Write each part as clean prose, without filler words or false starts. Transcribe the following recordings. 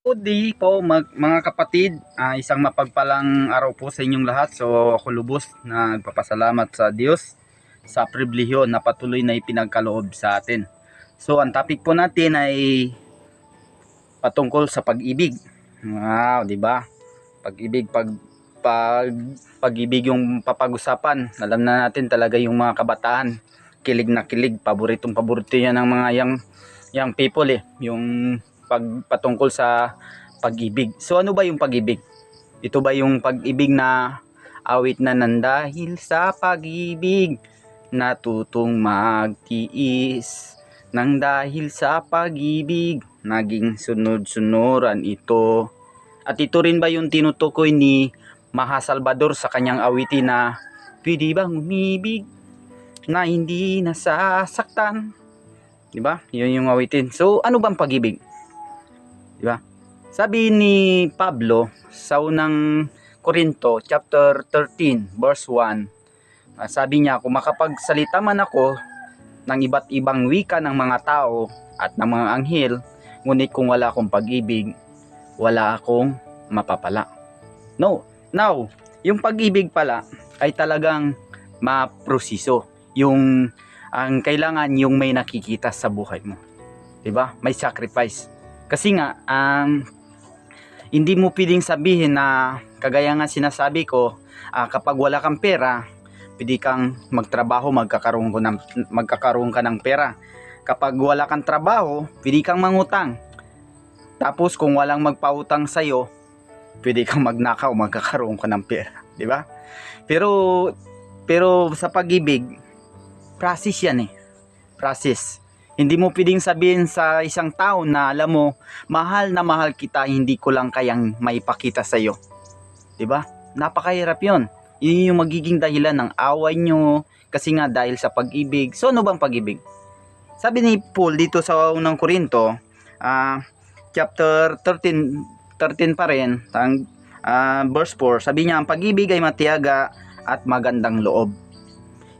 Good day po mga kapatid, isang mapagpalang araw po sa inyong lahat. So ako lubos na nagpapasalamat sa Diyos sa pribilehiyo na patuloy na ipinagkaloob sa atin. So ang topic po natin ay patungkol sa pag-ibig. Wow, di ba? Pag-ibig, pag pag-ibig yung papag-usapan. Alam na natin talaga yung mga kabataan, kilig na kilig, paborito yan ng mga young people yung patungkol sa pag-ibig. So ano ba yung pag-ibig? Ito ba yung pag-ibig na awit na nandahil sa pag-ibig natutong magtiis nang dahil sa pag-ibig naging sunod-sunuran ito. At ito rin ba yung tinutukoy ni Maha Salvador sa kanyang awitin na pwede bang umibig na hindi nasasaktan? Diba? Yun yung awitin. So ano bang pag-ibig? Diba? Sabi ni Pablo sa unang Korinto chapter 13 verse 1, sabi niya, kung makapagsalita man ako ng iba't ibang wika ng mga tao at ng mga anghel, ngunit kung wala akong pag-ibig, wala akong mapapala. No. Now, yung pag-ibig pala ay talagang maproseso. Yung ang kailangan yung may nakikita sa buhay mo. 'Di ba? May sacrifice. Kasi nga hindi mo pwedeng sabihin na kagaya nga sinasabi ko, kapag wala kang pera, pwede kang magtrabaho, magkakaroon ka ng pera. Kapag wala kang trabaho, pwede kang mangutang. Tapos kung walang magpautang sa'yo, pwede kang magnakaw, magkakaroon ka ng pera, di ba? Pero sa pag-ibig, process yan process. Hindi mo pwedeng sabihin sa isang tao na alam mo, mahal na mahal kita, hindi ko lang kayang maipakita sa iyo. 'Di ba? Napakahirap 'yon. Yun yung magiging dahilan ng away nyo kasi nga dahil sa pag-ibig. So ano bang pag-ibig? Sabi ni Paul dito sa unang Korinto, chapter 13 pa rin, verse 4, sabi niya, ang pag-ibig ay matiyaga at magandang loob.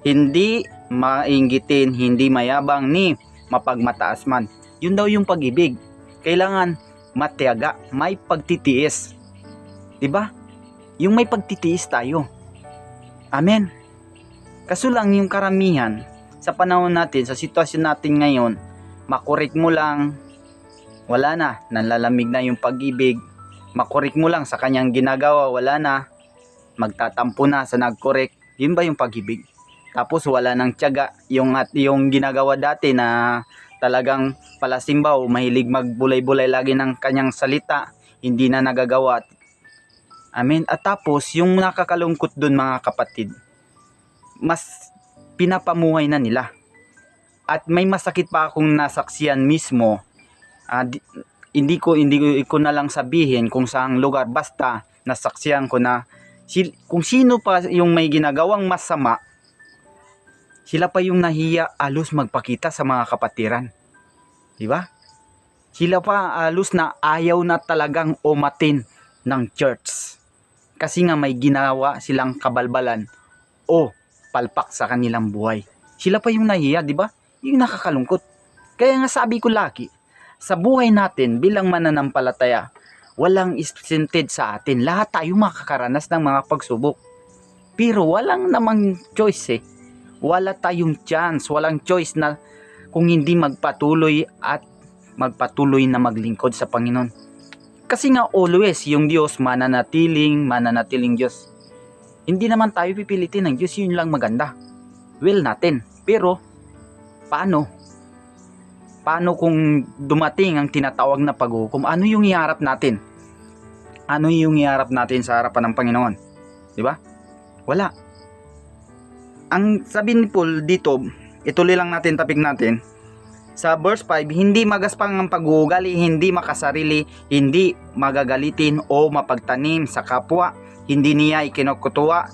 Hindi mainggitin, hindi mayabang, ni mapagmataas man. Yun daw yung pag-ibig. Kailangan matiyaga, may pagtitiis. 'Di ba? Yung may pagtitiis tayo. Amen. Kaso lang yung karamihan sa panahon natin, sa sitwasyon natin ngayon, makorek mo lang, wala na, nanlalamig na yung pag-ibig. Makorek mo lang sa kanyang ginagawa, wala na, magtatampo na sa nagkorek. Yun ba yung pag-ibig? Tapos wala nang tiyaga yung ginagawa dati na talagang palasimbaw, mahilig magbulay-bulay lagi ng kanyang salita, hindi na nagagawa. Amen. At tapos yung nakakalungkot dun mga kapatid, mas pinapamuhay na nila. At may masakit pa akong nasaksiyan mismo. Hindi ko na lang sabihin kung saang lugar, basta nasaksiyan ko na kung sino pa yung may ginagawang masama, sila pa yung nahiya alos magpakita sa mga kapatiran. Diba? Sila pa alos na ayaw na talagang umatin ng church. Kasi nga may ginawa silang kabalbalan o palpak sa kanilang buhay. Sila pa yung nahiya, diba? Yung nakakalungkot. Kaya nga sabi ko lagi, sa buhay natin bilang mananampalataya, walang istinted sa atin. Lahat tayo makakaranas ng mga pagsubok. Pero walang namang choice Wala tayong chance, walang choice na kung hindi magpatuloy at magpatuloy na maglingkod sa Panginoon. Kasi nga always yung Diyos mananatiling Diyos. Hindi naman tayo pipilitin ng Diyos, yun lang maganda. Will natin. Pero paano? Paano kung dumating ang tinatawag na paghukom? Ano yung iharap natin? Ano yung iharap natin sa harapan ng Panginoon? Di ba? Wala. Ang sabi ni Paul dito, ituloy lang natin topic natin. Sa verse 5, hindi magaspang ang pag-uugali, hindi makasarili, hindi magagalitin o mapagtanim sa kapwa, hindi niya kinatutuwa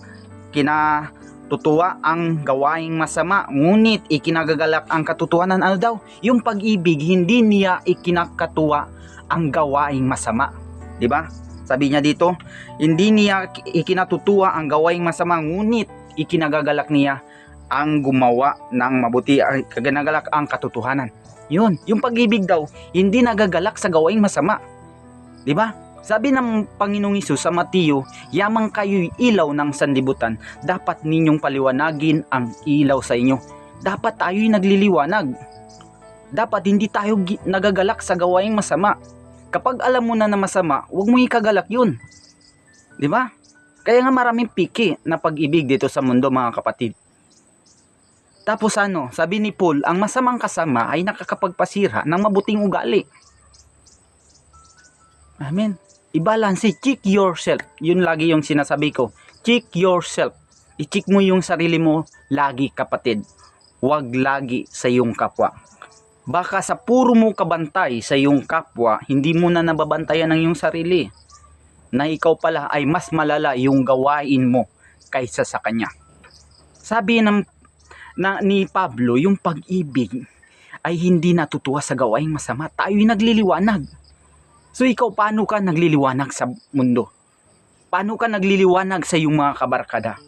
ang gawaing masama, ngunit ikinagagalak ang katotohanan. Ano daw? Yung pag-ibig, hindi niya ikinakatuwa ang gawaing masama. 'Di ba? Sabi niya dito, hindi niya ikinatutuwa ang gawaing masama, ngunit ikinagagalak niya ang gumawa ng mabuti, kaganagalak ang katotohanan. Yun, yung pag-ibig daw, hindi nagagalak sa gawaing masama. Di ba? Sabi ng Panginoong Hesus sa Mateo, yamang kayo'y ilaw ng sanlibutan, dapat ninyong paliwanagin ang ilaw sa inyo. Dapat tayo'y nagliliwanag. Dapat hindi tayo nagagalak sa gawaing masama. Kapag alam mo na masama, huwag mo ikagalak yun. Di ba? Kaya nga maraming piki na pag-ibig dito sa mundo, mga kapatid. Tapos sabi ni Paul, ang masamang kasama ay nakakapagpasira ng mabuting ugali. Amen. I-balance, check yourself. Yun lagi yung sinasabi ko. Check yourself. I-check mo yung sarili mo lagi, kapatid. Huwag lagi sa iyong kapwa. Baka sa puro mo kabantay sa iyong kapwa, hindi mo na nababantayan ang iyong sarili. Na ikaw pala ay mas malala yung gawain mo kaysa sa kanya. Sabi ni Pablo, yung pag-ibig ay hindi natutuwa sa gawaing masama. Tayo'y nagliliwanag. So ikaw, paano ka nagliliwanag sa mundo? Paano ka nagliliwanag sa iyong mga kabarkada?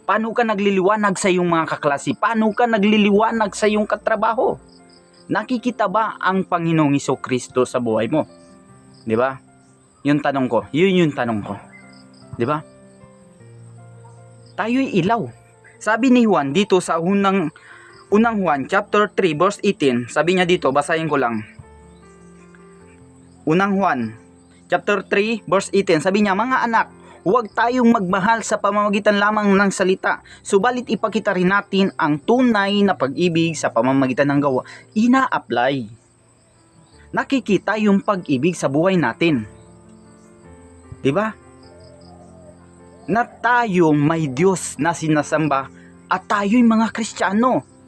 Paano ka nagliliwanag sa iyong mga kaklase? Paano ka nagliliwanag sa iyong katrabaho? Nakikita ba ang Panginoong Jesucristo sa buhay mo? 'Di ba? Yung tanong ko, yun yung tanong ko. 'Di ba? Tayo'y ilaw. Sabi ni Juan dito sa unang Juan chapter 3 verse 18, sabi niya dito, basahin ko lang. Unang Juan, chapter 3, verse 18, sabi niya, mga anak, huwag tayong magmahal sa pamamagitan lamang ng salita, subalit ipakita rin natin ang tunay na pag-ibig sa pamamagitan ng gawa. Ina-apply. Nakikita yung pag-ibig sa buhay natin. Diba? Na tayong may Diyos na sinasamba at tayo'y mga Kristiyano.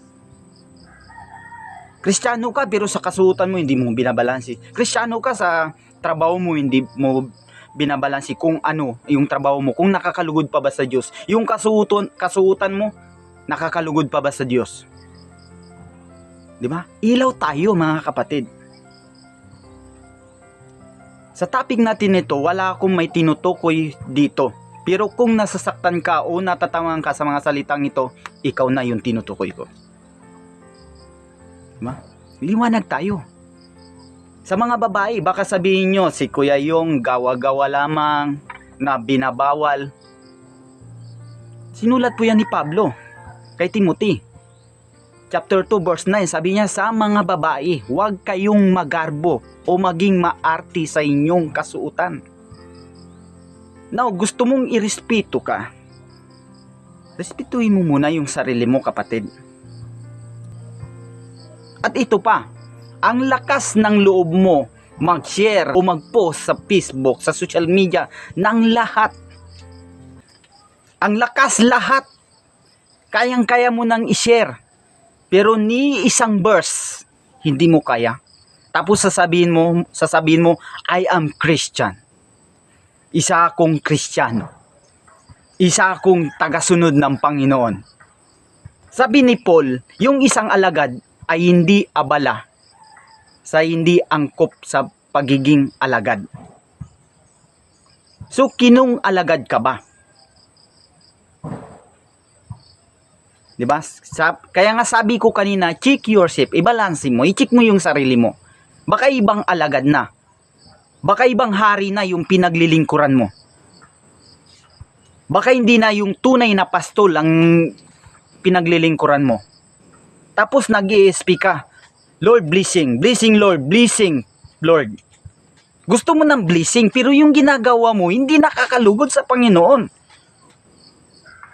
Kristiyano ka pero sa kasuotan mo hindi mo binabalansi. Kristiyano ka sa trabaho mo hindi mo binabalansi kung ano yung trabaho mo, kung nakakalugod pa ba sa Diyos. Yung kasuotan mo, nakakalugod pa ba sa Diyos? Di ba? Ilaw tayo, mga kapatid. Sa topic natin ito, wala akong may tinutukoy dito. Pero kung nasasaktan ka o natatamaan ka sa mga salitang ito, ikaw na yung tinutukoy ko. Diba? Liwanag tayo. Sa mga babae, baka sabihin nyo, si Kuya yung gawa-gawa lamang na binabawal. Sinulat po yan ni Pablo kay Timothy. Chapter 2 verse 9, sabi niya, sa mga babae, huwag kayong magarbo o maging maarti sa inyong kasuotan. Now, gusto mong irespeto ka. Respetuhin mo muna yung sarili mo, kapatid. At ito pa, ang lakas ng loob mo mag-share o mag-post sa Facebook, sa social media ng lahat. Ang lakas lahat. Kayang-kaya mo nang i-share. Pero ni isang verse, hindi mo kaya. Tapos sasabihin mo, I am Christian. Isa akong Kristiyano. Isa akong tagasunod ng Panginoon. Sabi ni Paul, yung isang alagad ay hindi abala sa hindi angkop sa pagiging alagad. So, kinong alagad ka ba? Diba? Kaya nga sabi ko kanina, check yourself, i-balance mo, i-check mo yung sarili mo. Baka ibang alagad na. Baka ibang hari na yung pinaglilingkuran mo. Baka hindi na yung tunay na pastol ang pinaglilingkuran mo. Tapos nag-i-SP ka, Lord blessing, blessing Lord, blessing Lord. Gusto mo ng blessing pero yung ginagawa mo hindi nakakalugod sa Panginoon.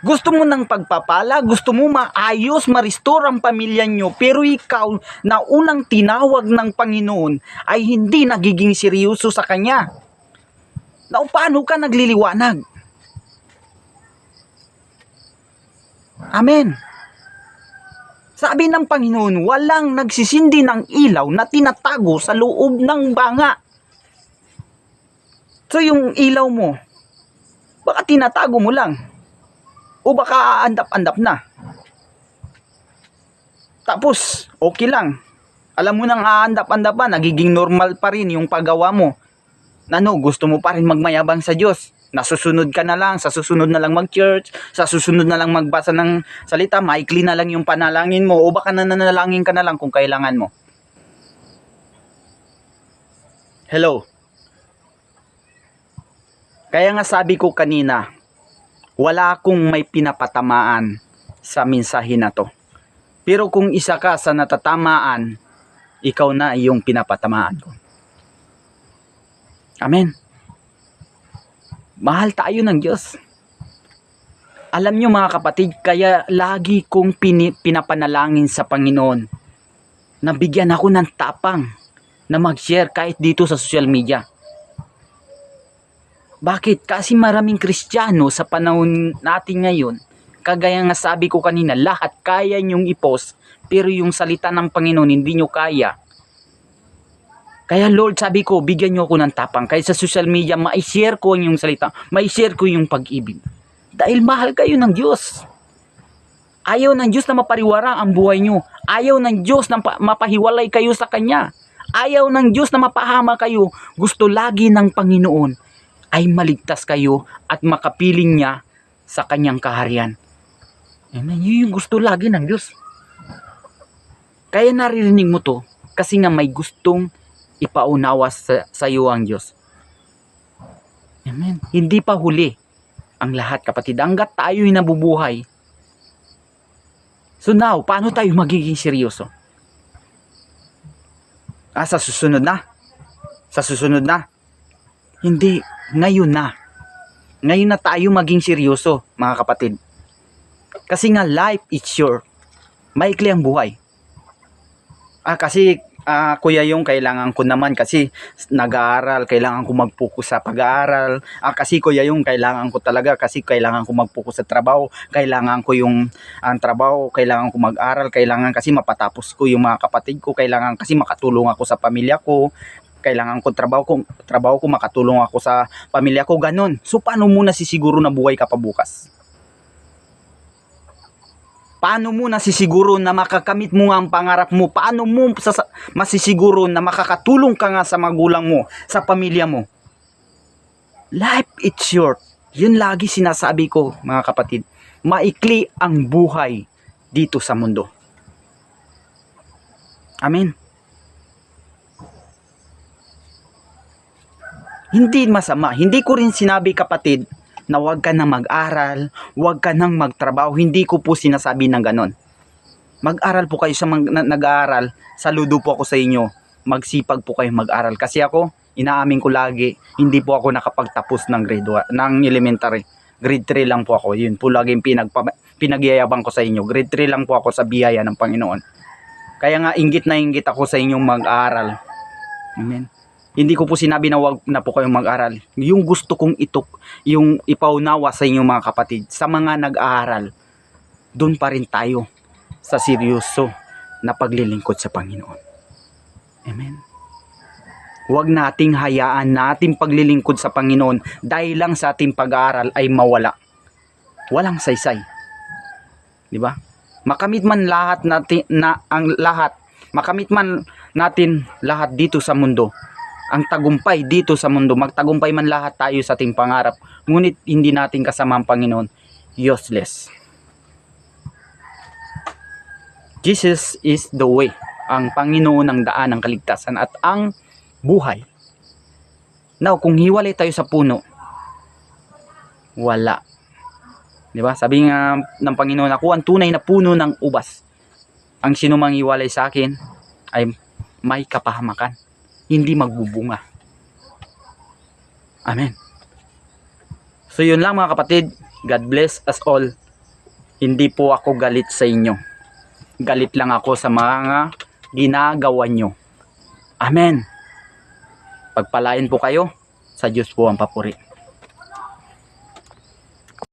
Gusto mo ng pagpapala, gusto mo maayos, ma-restore ang pamilya nyo, pero ikaw na unang tinawag ng Panginoon ay hindi nagiging seryoso sa Kanya. Na paano ka nagliliwanag? Amen. Sabi ng Panginoon, walang nagsisindi ng ilaw na tinatago sa loob ng banga. So yung ilaw mo, baka tinatago mo lang. O baka aandap-andap na. Tapos, okay lang. Alam mo nang aandap-andap pa, nagiging normal pa rin yung paggawa mo. Gusto mo pa rin magmayabang sa Diyos. Nasusunod ka na lang, sa susunod na lang mag-church, sa susunod na lang magbasa ng salita, maikli na lang yung panalangin mo, o baka nananalangin ka na lang kung kailangan mo. Hello? Kaya nga sabi ko kanina, wala akong may pinapatamaan sa mensahe na to. Pero kung isa ka sa natatamaan, ikaw na yung pinapatamaan ko. Amen. Mahal tayo ng Diyos. Alam nyo mga kapatid, kaya lagi kong pinapanalangin sa Panginoon na bigyan ako ng tapang na mag-share kahit dito sa social media. Bakit? Kasi maraming Kristiyano sa panahon natin ngayon, kagaya nga sabi ko kanina, lahat kaya nyong i-post, pero yung salita ng Panginoon hindi nyo kaya. Kaya Lord, sabi ko, bigyan nyo ako ng tapang. Kaya sa social media, ma-share ko yung salita, ma-share ko yung pag-ibig. Dahil mahal kayo ng Diyos. Ayaw ng Diyos na mapariwara ang buhay nyo. Ayaw ng Diyos na mapahiwalay kayo sa Kanya. Ayaw ng Diyos na mapahama kayo. Gusto lagi ng Panginoon ay maligtas kayo at makapiling niya sa Kanyang kaharian. Amen. Yun yung gusto lagi ng Diyos. Kaya naririnig mo to kasi nga may gustong ipaunawa sa iyo ang Diyos. Amen. Hindi pa huli ang lahat, kapatid. Hanggat tayo'y nabubuhay. So now, paano tayo magiging seryoso? Sa susunod na? Sa susunod na? Hindi. Ngayon na. Ngayon na tayo maging seryoso, mga kapatid. Kasi nga, life is short. Maikli ang buhay. Kasi kuya, yung kailangan ko naman kasi nag-aaral, kailangan ko mag-focus sa pag-aaral. Kasi kuya, yung kailangan ko talaga kasi kailangan ko mag-focus sa trabaho. Kailangan ko yung ang trabaho, kailangan ko mag-aral, kailangan kasi mapatapos ko yung mga kapatid ko, kailangan kasi makatulong ako sa pamilya ko. Kailangan ko trabaho ko, makatulong ako sa pamilya ko, ganun. So paano mo nasisiguro na buhay ka pa bukas? Paano mo nasisiguro na makakamit mo ang pangarap mo? Paano mo masisiguro na makakatulong ka nga sa magulang mo, sa pamilya mo? Life is short. Yun lagi sinasabi ko, mga kapatid. Maikli ang buhay dito sa mundo. Amen. Hindi masama. Hindi ko rin sinabi, kapatid, na huwag ka nang mag-aral, huwag ka nang magtrabaho. Hindi ko po sinasabi ng ganon. Mag-aral po kayo sa nag-aaral. Saludo po ako sa inyo. Magsipag po kayo mag-aral. Kasi ako, inaamin ko lagi, hindi po ako nakapagtapos ng ng elementary. Grade 3 lang po ako. Yun po lagi pinagyayabang ko sa inyo. Grade 3 lang po ako sa biyaya ng Panginoon. Kaya nga, inggit na inggit ako sa inyong mag-aral. Amen. Hindi ko po sinabi na wag na po kayong mag-aral. Yung gusto kong yung ipaunawa sa inyong mga kapatid, sa mga nag-aaral, doon pa rin tayo sa seryoso na paglilingkod sa Panginoon. Amen. Huwag nating hayaan na ating paglilingkod sa Panginoon dahil lang sa ating pag-aaral ay mawala. Walang saysay. Di ba? Makamit man natin lahat dito sa mundo. Ang tagumpay dito sa mundo, magtagumpay man lahat tayo sa ating pangarap, ngunit hindi natin kasama ang Panginoon, useless. Jesus is the way, ang Panginoon ang daan, ang kaligtasan at ang buhay. Now, kung hiwalay tayo sa puno, wala. Di ba? Sabi nga ng Panginoon, ako ang tunay na puno ng ubas. Ang sinumang hiwalay sa akin ay may kapahamakan. Hindi magbubunga. Amen. So yun lang mga kapatid. God bless us all. Hindi po ako galit sa inyo. Galit lang ako sa mga ginagawa nyo. Amen. Pagpalain po kayo. Sa Diyos po ang papuri.